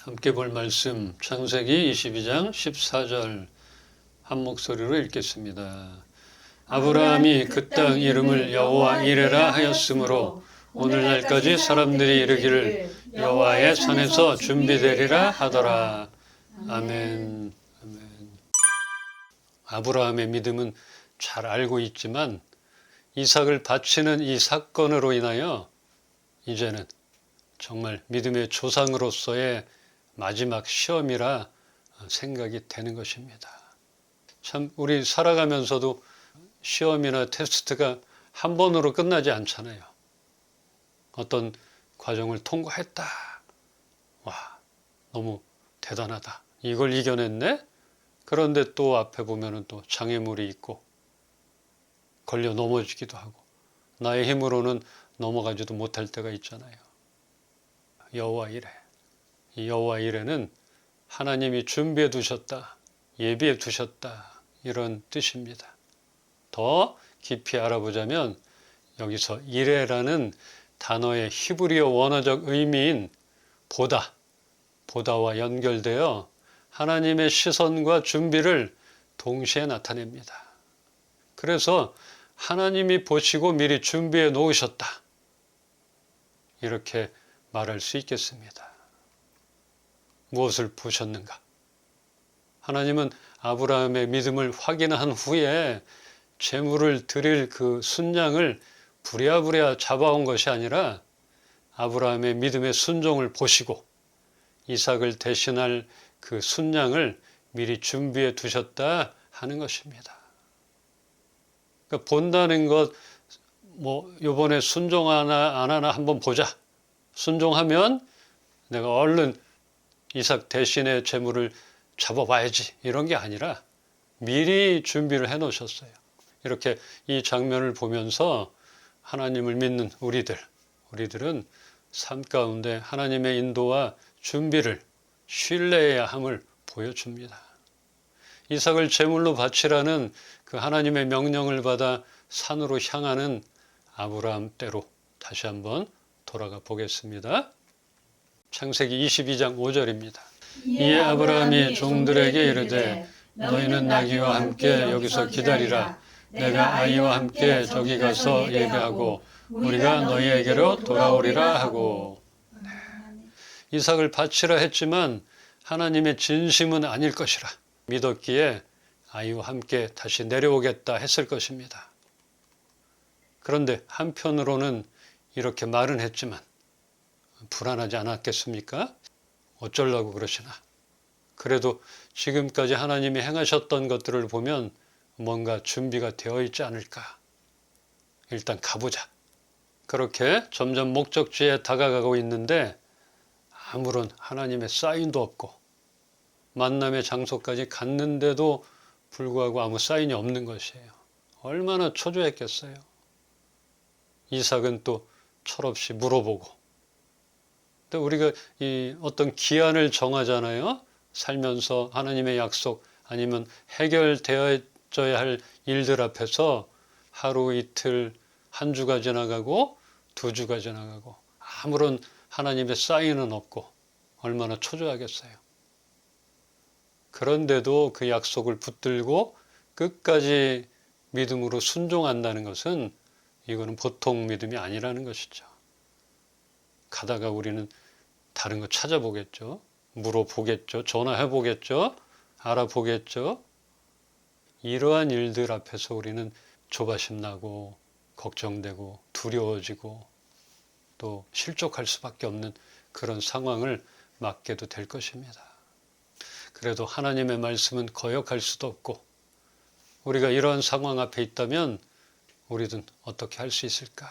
함께 볼 말씀 창세기 22장 14절 한 목소리로 읽겠습니다. 아브라함이 그 땅 이름을 여호와 이레라 하였으므로 오늘날까지 사람들이 이르기를 여호와의 산에서 준비되리라 하더라. 아멘. 아멘. 아브라함의 믿음은 잘 알고 있지만 이삭을 바치는 이 사건으로 인하여 이제는 정말 믿음의 조상으로서의 마지막 시험이라 생각이 되는 것입니다. 참 우리 살아가면서도 시험이나 테스트가 한 번으로 끝나지 않잖아요. 어떤 과정을 통과했다. 와, 너무 대단하다. 이걸 이겨냈네? 그런데 또 앞에 보면은 또 장애물이 있고 걸려 넘어지기도 하고 나의 힘으로는 넘어가지도 못할 때가 있잖아요. 여호와 이레. 이 여호와 이레는 하나님이 준비해 두셨다, 예비해 두셨다 이런 뜻입니다. 더 깊이 알아보자면 여기서 이레라는 단어의 히브리어 원어적 의미인 보다와 연결되어 하나님의 시선과 준비를 동시에 나타냅니다. 그래서 하나님이 보시고 미리 준비해 놓으셨다. 이렇게 말할 수 있겠습니다. 무엇을 보셨는가? 하나님은 아브라함의 믿음을 확인한 후에 제물을 드릴 그 순양을 부랴부랴 잡아온 것이 아니라 아브라함의 믿음의 순종을 보시고 이삭을 대신할 그 순양을 미리 준비해 두셨다 하는 것입니다. 그러니까 본다는 것, 요번에 순종하나 안 하나 한번 보자. 순종하면 내가 얼른 이삭 대신의 제물을 잡아봐야지 이런 게 아니라 미리 준비를 해 놓으셨어요. 이렇게 이 장면을 보면서 하나님을 믿는 우리들은 삶 가운데 하나님의 인도와 준비를 신뢰해야 함을 보여줍니다. 이삭을 제물로 바치라는 그 하나님의 명령을 받아 산으로 향하는 아브라함 때로 다시 한번 돌아가 보겠습니다. 창세기 22장 5절입니다. 이에 아브라함이 종들에게 이르되 너희는 나귀와 함께 여기서 기다리라. 내가 아이와 함께 저기 가서 예배하고 우리가 너희에게로 돌아오리라 하고. 이삭을 바치라 했지만 하나님의 진심은 아닐 것이라 믿었기에 아이와 함께 다시 내려오겠다 했을 것입니다. 그런데 한편으로는 이렇게 말은 했지만 불안하지 않았겠습니까? 어쩌려고 그러시나? 그래도 지금까지 하나님이 행하셨던 것들을 보면 뭔가 준비가 되어 있지 않을까? 일단 가보자. 그렇게 점점 목적지에 다가가고 있는데 아무런 하나님의 사인도 없고 만남의 장소까지 갔는데도 불구하고 아무 사인이 없는 것이에요. 얼마나 초조했겠어요. 이삭은 또 철없이 물어보고. 근데 우리가 이 어떤 기한을 정하잖아요. 살면서 하나님의 약속 아니면 해결되어져야 할 일들 앞에서 하루 이틀 한 주가 지나가고 두 주가 지나가고 아무런 하나님의 사인은 없고 얼마나 초조하겠어요. 그런데도 그 약속을 붙들고 끝까지 믿음으로 순종한다는 것은 이거는 보통 믿음이 아니라는 것이죠. 가다가 우리는 다른 거 찾아보겠죠. 물어보겠죠. 전화해보겠죠. 알아보겠죠. 이러한 일들 앞에서 우리는 조바심 나고 걱정되고 두려워지고 또 실족할 수밖에 없는 그런 상황을 맞게도 될 것입니다. 그래도 하나님의 말씀은 거역할 수도 없고 우리가 이러한 상황 앞에 있다면 우리는 어떻게 할 수 있을까?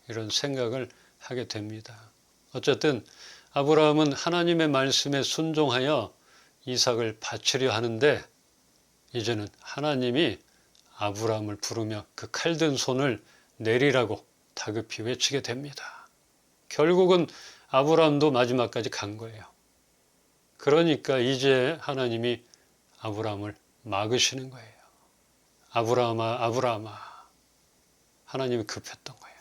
이런 생각을 하게 됩니다. 어쨌든 아브라함은 하나님의 말씀에 순종하여 이삭을 바치려 하는데 이제는 하나님이 아브라함을 부르며 그 칼든 손을 내리라고 다급히 외치게 됩니다. 결국은 아브라함도 마지막까지 간 거예요. 그러니까 이제 하나님이 아브라함을 막으시는 거예요. 아브라함아, 아브라함아. 하나님이 급했던 거예요.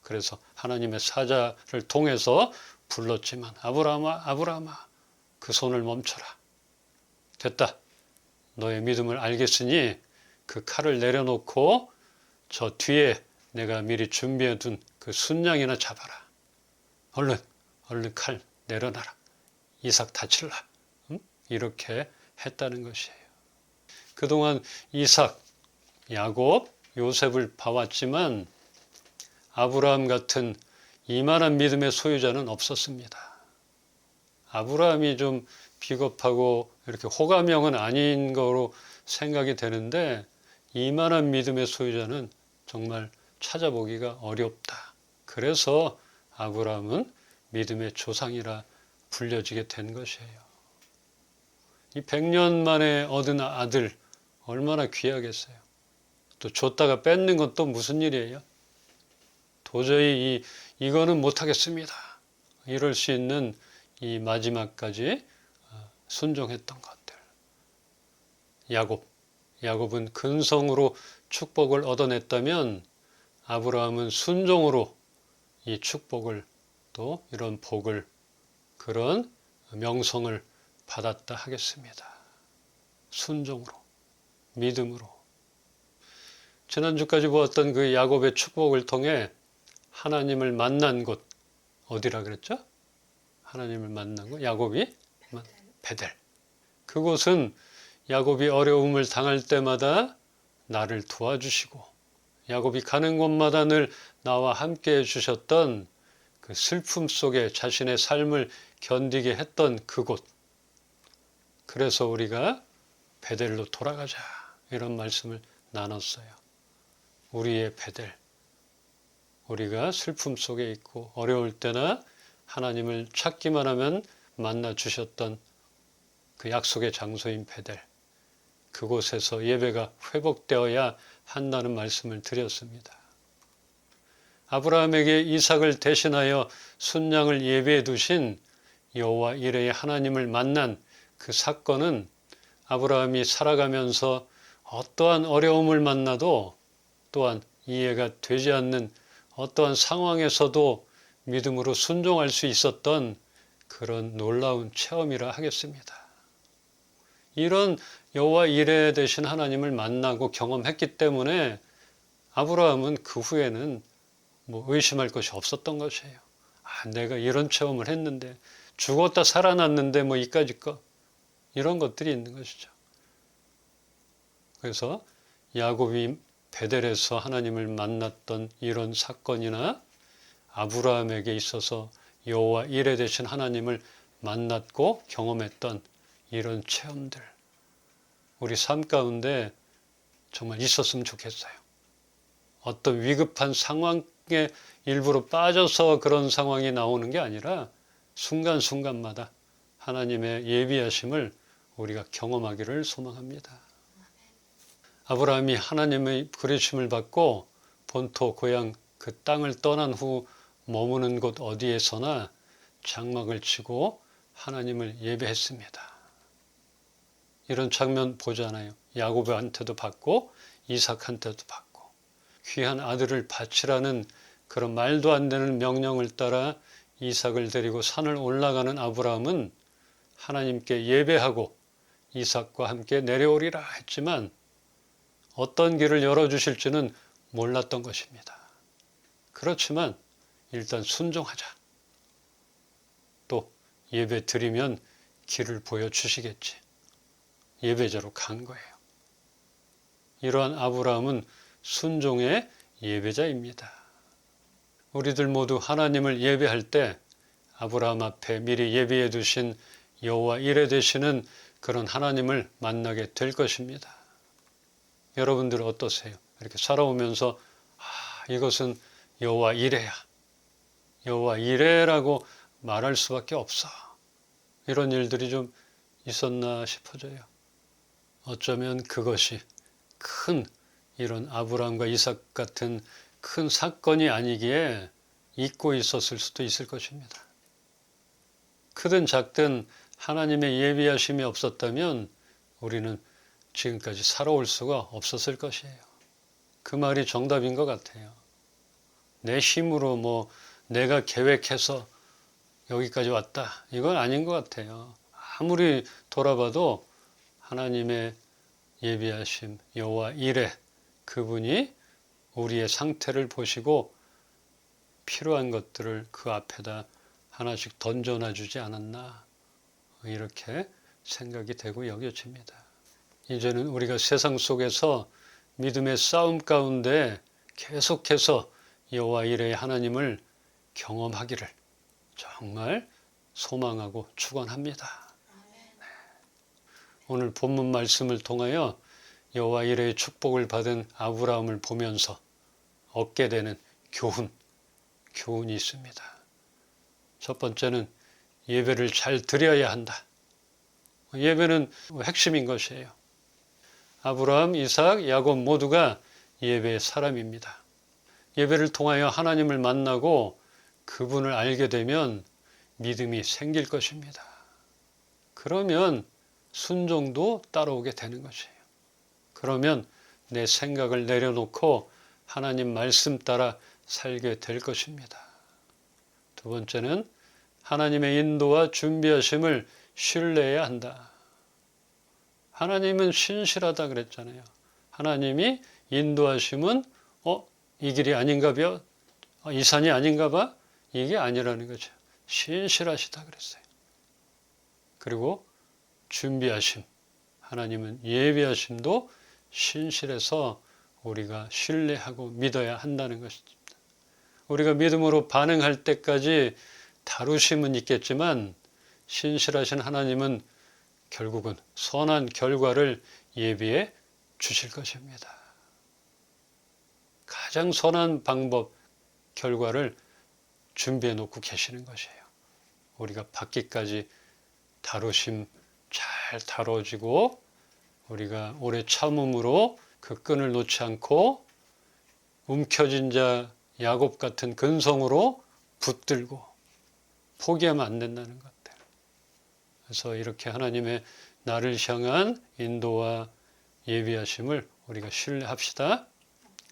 그래서 하나님의 사자를 통해서 불렀지만 아브라함아, 아브라함아. 그 손을 멈춰라. 됐다. 너의 믿음을 알겠으니 그 칼을 내려놓고 저 뒤에 내가 미리 준비해둔 그 순양이나 잡아라. 얼른 칼 내려놔라. 이삭 다칠라. 응? 이렇게 했다는 것이에요. 그동안 이삭, 야곱, 요셉을 봐왔지만 아브라함 같은 이만한 믿음의 소유자는 없었습니다. 아브라함이 좀 비겁하고 이렇게 호감형은 아닌 거로 생각이 되는데 이만한 믿음의 소유자는 정말 찾아보기가 어렵다. 그래서 아브라함은 믿음의 조상이라 불려지게 된 것이에요. 이 100년 만에 얻은 아들 얼마나 귀하겠어요. 또 줬다가 뺏는 건 또 무슨 일이에요? 도저히 이거는 못하겠습니다. 이럴 수 있는 이 마지막까지 순종했던 것들. 야곱은 근성으로 축복을 얻어냈다면 아브라함은 순종으로 이 축복을 또 이런 복을 그런 명성을 받았다 하겠습니다. 순종으로, 믿음으로. 지난주까지 보았던 그 야곱의 축복을 통해 하나님을 만난 곳 어디라 그랬죠? 하나님을 만난 곳 야곱이 베델. 그곳은 야곱이 어려움을 당할 때마다 나를 도와주시고 야곱이 가는 곳마다 늘 나와 함께 해주셨던 그 슬픔 속에 자신의 삶을 견디게 했던 그곳. 그래서 우리가 베델로 돌아가자 이런 말씀을 나눴어요. 우리의 베델. 우리가 슬픔 속에 있고 어려울 때나 하나님을 찾기만 하면 만나 주셨던 그 약속의 장소인 베델. 그곳에서 예배가 회복되어야 한다는 말씀을 드렸습니다. 아브라함에게 이삭을 대신하여 순양을 예배해 두신 여호와 이레의 하나님을 만난 그 사건은 아브라함이 살아가면서 어떠한 어려움을 만나도 또한 이해가 되지 않는 어떠한 상황에서도 믿음으로 순종할 수 있었던 그런 놀라운 체험이라 하겠습니다. 이런 여호와 이레 되신 하나님을 만나고 경험했기 때문에 아브라함은 그 후에는 의심할 것이 없었던 것이에요. 내가 이런 체험을 했는데 죽었다 살아났는데 이까짓 거 이런 것들이 있는 것이죠. 그래서 야곱이 베델에서 하나님을 만났던 이런 사건이나 아브라함에게 있어서 여호와 이레 되신 하나님을 만났고 경험했던 이런 체험들 우리 삶 가운데 정말 있었으면 좋겠어요. 어떤 위급한 상황에 일부러 빠져서 그런 상황이 나오는 게 아니라 순간순간마다 하나님의 예비하심을 우리가 경험하기를 소망합니다. 아브라함이 하나님의 부르심을 받고 본토 고향 그 땅을 떠난 후 머무는 곳 어디에서나 장막을 치고 하나님을 예배했습니다. 이런 장면 보잖아요. 야곱한테도 받고 이삭한테도 받고 귀한 아들을 바치라는 그런 말도 안 되는 명령을 따라 이삭을 데리고 산을 올라가는 아브라함은 하나님께 예배하고 이삭과 함께 내려오리라 했지만 어떤 길을 열어주실지는 몰랐던 것입니다. 그렇지만 일단 순종하자. 또 예배 드리면 길을 보여주시겠지. 예배자로 간 거예요. 이러한 아브라함은 순종의 예배자입니다. 우리들 모두 하나님을 예배할 때 아브라함 앞에 미리 예비해 두신 여호와 이레 되시는 그런 하나님을 만나게 될 것입니다. 여러분들 어떠세요? 이렇게 살아오면서 이것은 여호와 이레야. 여호와 이레라고 말할 수밖에 없어. 이런 일들이 좀 있었나 싶어져요. 어쩌면 그것이 큰 이런 아브라함과 이삭 같은 큰 사건이 아니기에 잊고 있었을 수도 있을 것입니다. 크든 작든 하나님의 예비하심이 없었다면 우리는 지금까지 살아올 수가 없었을 것이에요. 그 말이 정답인 것 같아요. 내 힘으로 내가 계획해서 여기까지 왔다. 이건 아닌 것 같아요. 아무리 돌아봐도 하나님의 예비하심, 여호와 이레, 그분이 우리의 상태를 보시고 필요한 것들을 그 앞에다 하나씩 던져놔 주지 않았나, 이렇게 생각이 되고 여겨집니다. 이제는 우리가 세상 속에서 믿음의 싸움 가운데 계속해서 여호와 이레의 하나님을 경험하기를 정말 소망하고 축원합니다. 오늘 본문 말씀을 통하여 여호와 이레의 축복을 받은 아브라함을 보면서 얻게 되는 교훈이 있습니다. 첫 번째는 예배를 잘 드려야 한다. 예배는 핵심인 것이에요. 아브라함, 이삭, 야곱 모두가 예배의 사람입니다. 예배를 통하여 하나님을 만나고 그분을 알게 되면 믿음이 생길 것입니다. 그러면 순종도 따라오게 되는 것이에요. 그러면 내 생각을 내려놓고 하나님 말씀 따라 살게 될 것입니다. 두 번째는 하나님의 인도와 준비하심을 신뢰해야 한다. 하나님은 신실하다 그랬잖아요. 하나님이 인도하심은 이 길이 아닌가 봐? 이 산이 아닌가 봐? 이게 아니라는 거죠. 신실하시다 그랬어요. 그리고 준비하심. 하나님은 예비하심도 신실해서 우리가 신뢰하고 믿어야 한다는 것입니다. 우리가 믿음으로 반응할 때까지 다루심은 있겠지만 신실하신 하나님은 결국은 선한 결과를 예비해 주실 것입니다. 가장 선한 방법, 결과를 준비해 놓고 계시는 것이에요. 우리가 받기까지 다루심 잘 다뤄지고 우리가 오래 참음으로 그 끈을 놓지 않고 움켜진 자 야곱 같은 근성으로 붙들고 포기하면 안 된다는 것들. 그래서 이렇게 하나님의 나를 향한 인도와 예비하심을 우리가 신뢰합시다.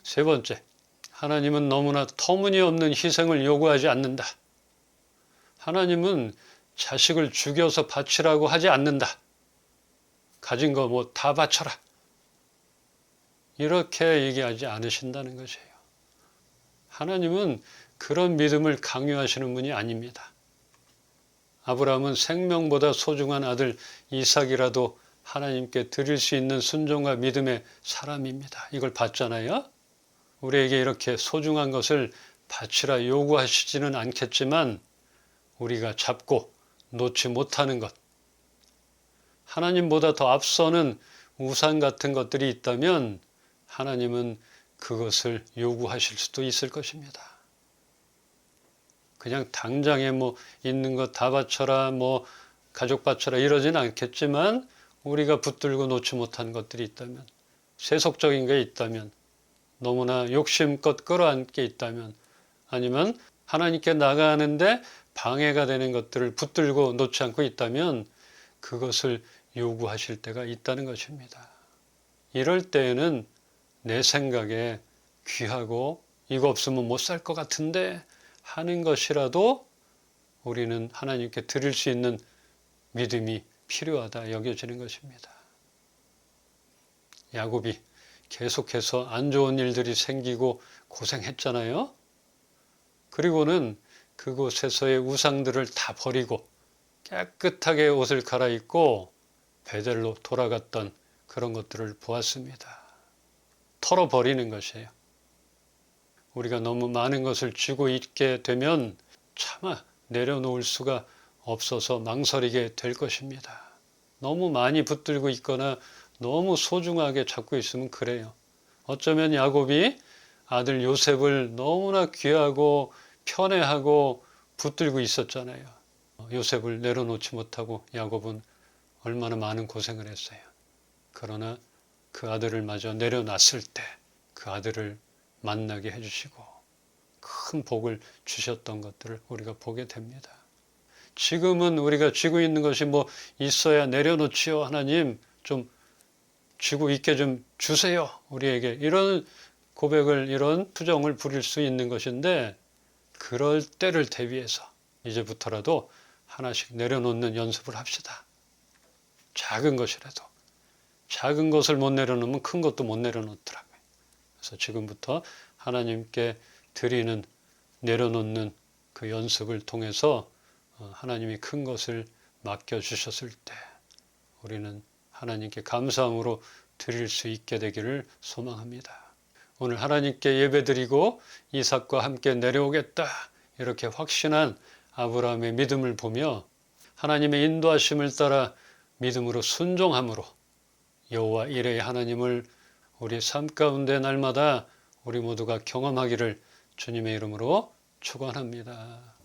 세 번째, 하나님은 너무나 터무니없는 희생을 요구하지 않는다. 하나님은 자식을 죽여서 바치라고 하지 않는다. 가진 거 뭐 다 바쳐라. 이렇게 얘기하지 않으신다는 것이에요. 하나님은 그런 믿음을 강요하시는 분이 아닙니다. 아브라함은 생명보다 소중한 아들 이삭이라도 하나님께 드릴 수 있는 순종과 믿음의 사람입니다. 이걸 봤잖아요. 우리에게 이렇게 소중한 것을 바치라 요구하시지는 않겠지만 우리가 잡고 놓지 못하는 것, 하나님보다 더 앞서는 우상 같은 것들이 있다면 하나님은 그것을 요구하실 수도 있을 것입니다. 그냥 당장에 뭐 있는 것 다 바쳐라, 뭐 가족 바쳐라 이러진 않겠지만 우리가 붙들고 놓지 못한 것들이 있다면, 세속적인 게 있다면, 너무나 욕심껏 끌어안게 있다면, 아니면 하나님께 나가는데 방해가 되는 것들을 붙들고 놓지 않고 있다면 그것을 요구하실 때가 있다는 것입니다. 이럴 때에는 내 생각에 귀하고 이거 없으면 못 살 것 같은데 하는 것이라도 우리는 하나님께 드릴 수 있는 믿음이 필요하다 여겨지는 것입니다. 야곱이 계속해서 안 좋은 일들이 생기고 고생했잖아요. 그리고는 그곳에서의 우상들을 다 버리고 깨끗하게 옷을 갈아입고 베델로 돌아갔던 그런 것들을 보았습니다. 털어버리는 것이에요. 우리가 너무 많은 것을 쥐고 있게 되면 차마 내려놓을 수가 없어서 망설이게 될 것입니다. 너무 많이 붙들고 있거나 너무 소중하게 잡고 있으면 그래요. 어쩌면 야곱이 아들 요셉을 너무나 귀하고 편애하고 붙들고 있었잖아요. 요셉을 내려놓지 못하고 야곱은 얼마나 많은 고생을 했어요. 그러나 그 아들을 마저 내려놨을 때 그 아들을 만나게 해주시고 큰 복을 주셨던 것들을 우리가 보게 됩니다. 지금은 우리가 쥐고 있는 것이 뭐 있어야 내려놓지요. 하나님 좀 쥐고 있게 좀 주세요. 우리에게 이런 고백을, 이런 투정을 부릴 수 있는 것인데 그럴 때를 대비해서 이제부터라도 하나씩 내려놓는 연습을 합시다. 작은 것이라도. 작은 것을 못 내려놓으면 큰 것도 못 내려놓더라고요. 그래서 지금부터 하나님께 드리는, 내려놓는 그 연습을 통해서 하나님이 큰 것을 맡겨주셨을 때 우리는 하나님께 감사함으로 드릴 수 있게 되기를 소망합니다. 오늘 하나님께 예배드리고 이삭과 함께 내려오겠다 이렇게 확신한 아브라함의 믿음을 보며 하나님의 인도하심을 따라 믿음으로 순종함으로 여호와 이레의 하나님을 우리 삶 가운데 날마다 우리 모두가 경험하기를 주님의 이름으로 축원합니다.